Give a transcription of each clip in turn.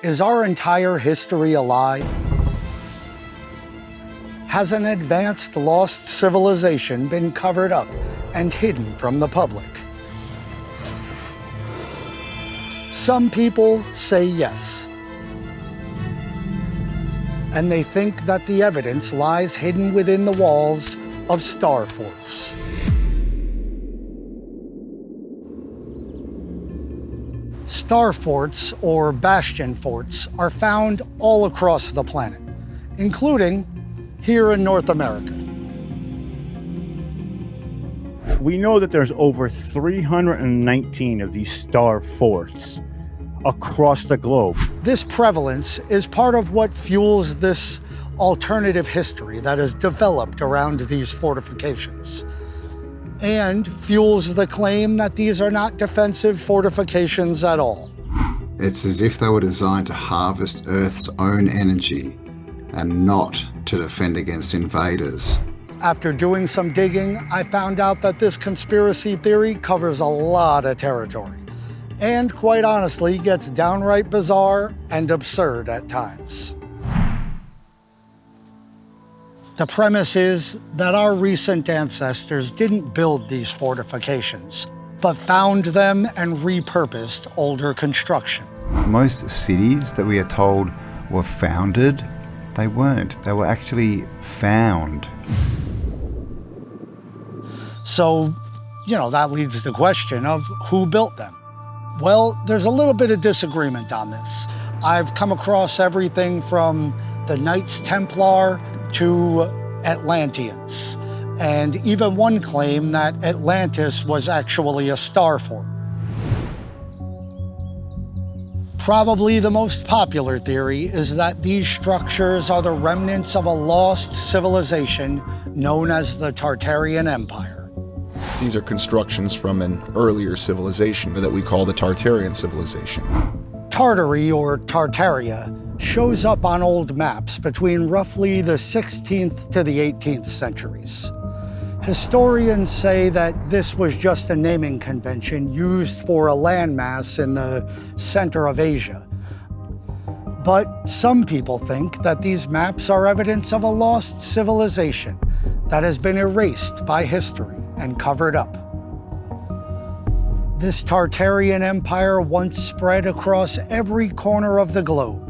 Is our entire history a lie? Has an advanced lost civilization been covered up and hidden from the public? Some people say yes. And they think that the evidence lies hidden within the walls of star forts. Star forts, or bastion forts, are found all across the planet, including here in North America. We know that there's over 319 of these star forts across the globe. This prevalence is part of what fuels this alternative history that has developed around these fortifications, and fuels the claim that these are not defensive fortifications at all. It's as if they were designed to harvest Earth's own energy and not to defend against invaders. After doing some digging, I found out that this conspiracy theory covers a lot of territory, and quite honestly gets downright bizarre and absurd at times. The premise is that our recent ancestors didn't build these fortifications, but found them and repurposed older construction. Most cities that we are told were founded, they weren't. They were actually found. So, that leads to the question of who built them. Well, there's a little bit of disagreement on this. I've come across everything from the Knights Templar to Atlanteans, and even one claim that Atlantis was actually a star fort. Probably the most popular theory is that these structures are the remnants of a lost civilization known as the Tartarian Empire. These are constructions from an earlier civilization that we call the Tartarian civilization. Tartary, or Tartaria, shows up on old maps between roughly the 16th to the 18th centuries. Historians say that this was just a naming convention used for a landmass in the center of Asia. But some people think that these maps are evidence of a lost civilization that has been erased by history and covered up. This Tartarian Empire once spread across every corner of the globe.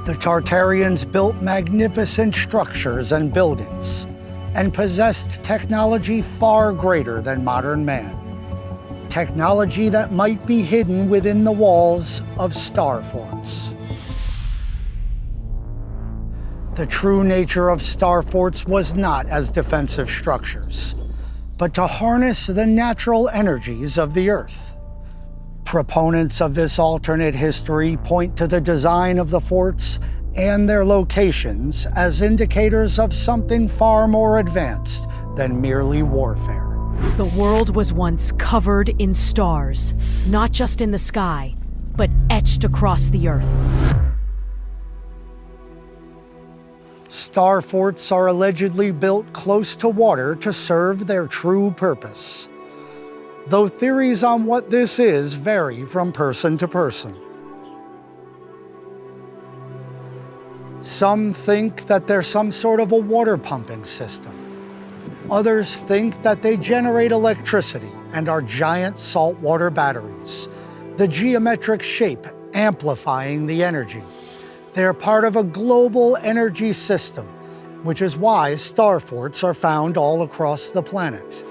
The Tartarians built magnificent structures and buildings, and possessed technology far greater than modern man. Technology that might be hidden within the walls of star forts. The true nature of star forts was not as defensive structures, but to harness the natural energies of the Earth. Proponents of this alternate history point to the design of the forts and their locations as indicators of something far more advanced than merely warfare. The world was once covered in stars, not just in the sky, but etched across the Earth. Star forts are allegedly built close to water to serve their true purpose, though theories on what this is vary from person to person. Some think that they're some sort of a water pumping system. Others think that they generate electricity and are giant saltwater batteries, the geometric shape amplifying the energy. They're part of a global energy system, which is why star forts are found all across the planet.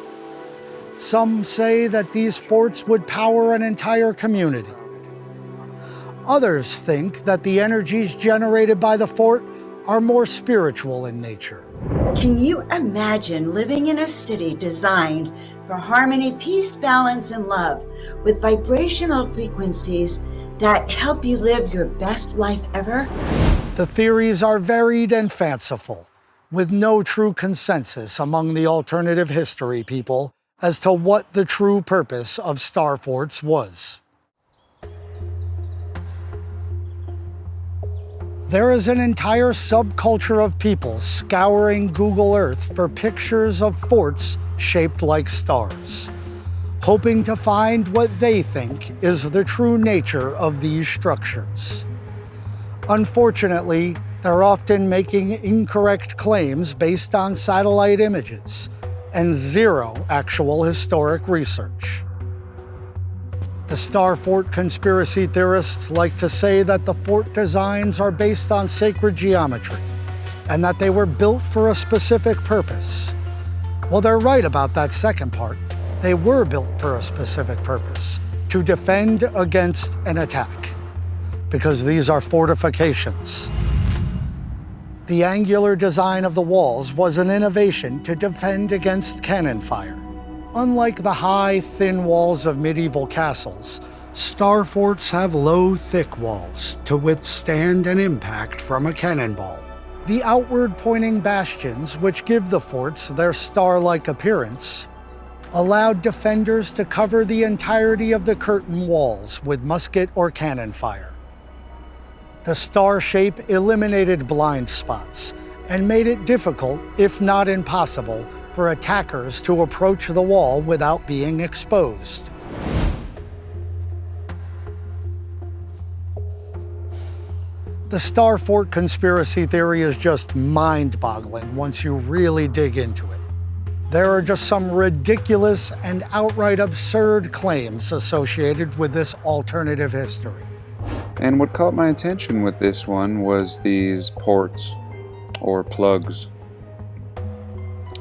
Some say that these forts would power an entire community. Others think that the energies generated by the fort are more spiritual in nature. Can you imagine living in a city designed for harmony, peace, balance, and love, with vibrational frequencies that help you live your best life ever? The theories are varied and fanciful, with no true consensus among the alternative history people as to what the true purpose of star forts was. There is an entire subculture of people scouring Google Earth for pictures of forts shaped like stars, hoping to find what they think is the true nature of these structures. Unfortunately, they're often making incorrect claims based on satellite images and zero actual historic research. The Star Fort conspiracy theorists like to say that the fort designs are based on sacred geometry and that they were built for a specific purpose. Well, they're right about that second part. They were built for a specific purpose, to defend against an attack, because these are fortifications. The angular design of the walls was an innovation to defend against cannon fire. Unlike the high, thin walls of medieval castles, star forts have low, thick walls to withstand an impact from a cannonball. The outward-pointing bastions, which give the forts their star-like appearance, allowed defenders to cover the entirety of the curtain walls with musket or cannon fire. The star shape eliminated blind spots and made it difficult, if not impossible, for attackers to approach the wall without being exposed. The Star Fort conspiracy theory is just mind-boggling once you really dig into it. There are just some ridiculous and outright absurd claims associated with this alternative history. And what caught my attention with this one was these ports, or plugs.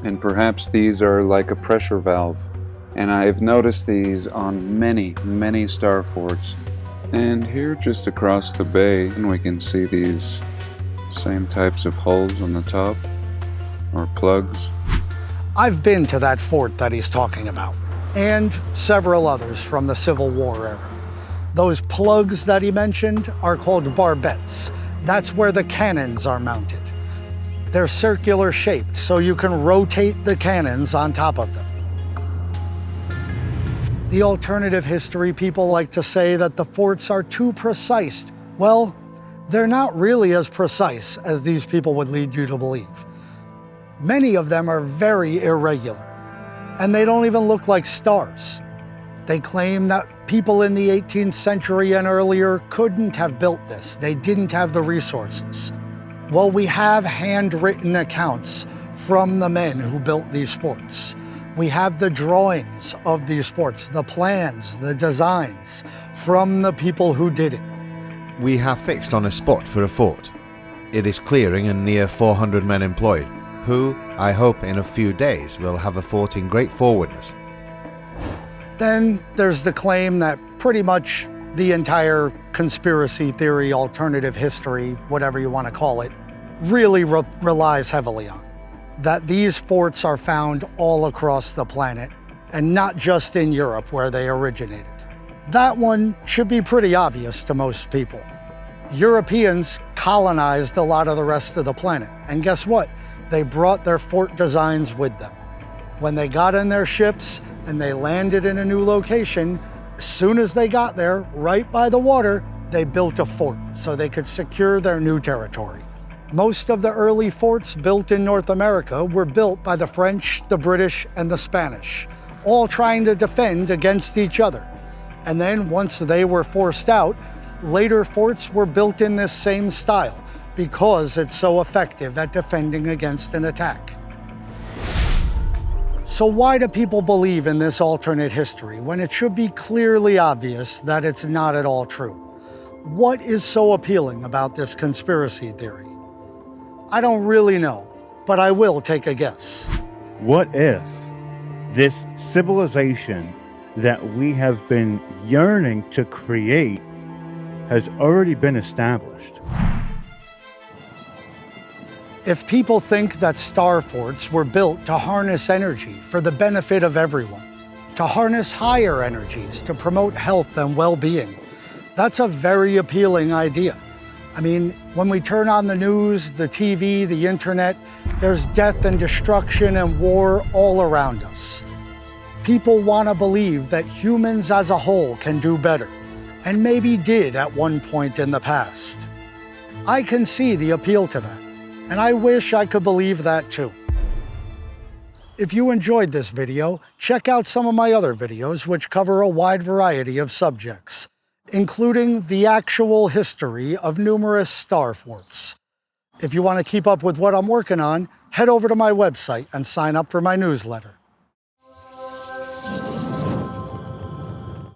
And perhaps these are like a pressure valve. And I've noticed these on many, many star forts. And here just across the bay, and we can see these same types of holes on the top, or plugs. I've been to that fort that he's talking about, and several others from the Civil War era. Those plugs that he mentioned are called barbettes. That's where the cannons are mounted. They're circular shaped, so you can rotate the cannons on top of them. The alternative history people like to say that the forts are too precise. Well, they're not really as precise as these people would lead you to believe. Many of them are very irregular, and they don't even look like stars. They claim that people in the 18th century and earlier couldn't have built this. They didn't have the resources. Well, we have handwritten accounts from the men who built these forts. We have the drawings of these forts, the plans, the designs from the people who did it. We have fixed on a spot for a fort. It is clearing and near 400 men employed, who, I hope in a few days, will have a fort in great forwardness. Then there's the claim that pretty much the entire conspiracy theory, alternative history, whatever you want to call it, really relies heavily on. That these forts are found all across the planet, and not just in Europe where they originated. That one should be pretty obvious to most people. Europeans colonized a lot of the rest of the planet, and guess what? They brought their fort designs with them. When they got in their ships and they landed in a new location, as soon as they got there, right by the water, they built a fort so they could secure their new territory. Most of the early forts built in North America were built by the French, the British, and the Spanish, all trying to defend against each other. And then once they were forced out, later forts were built in this same style because it's so effective at defending against an attack. So why do people believe in this alternate history when it should be clearly obvious that it's not at all true? What is so appealing about this conspiracy theory? I don't really know, but I will take a guess. What if this civilization that we have been yearning to create has already been established? If people think that star forts were built to harness energy for the benefit of everyone, to harness higher energies to promote health and well-being, that's a very appealing idea. I mean, when we turn on the news, the TV, the internet, there's death and destruction and war all around us. People want to believe that humans as a whole can do better, and maybe did at one point in the past. I can see the appeal to that, and I wish I could believe that too. If you enjoyed this video, check out some of my other videos which cover a wide variety of subjects, including the actual history of numerous star forts. If you want to keep up with what I'm working on, head over to my website and sign up for my newsletter.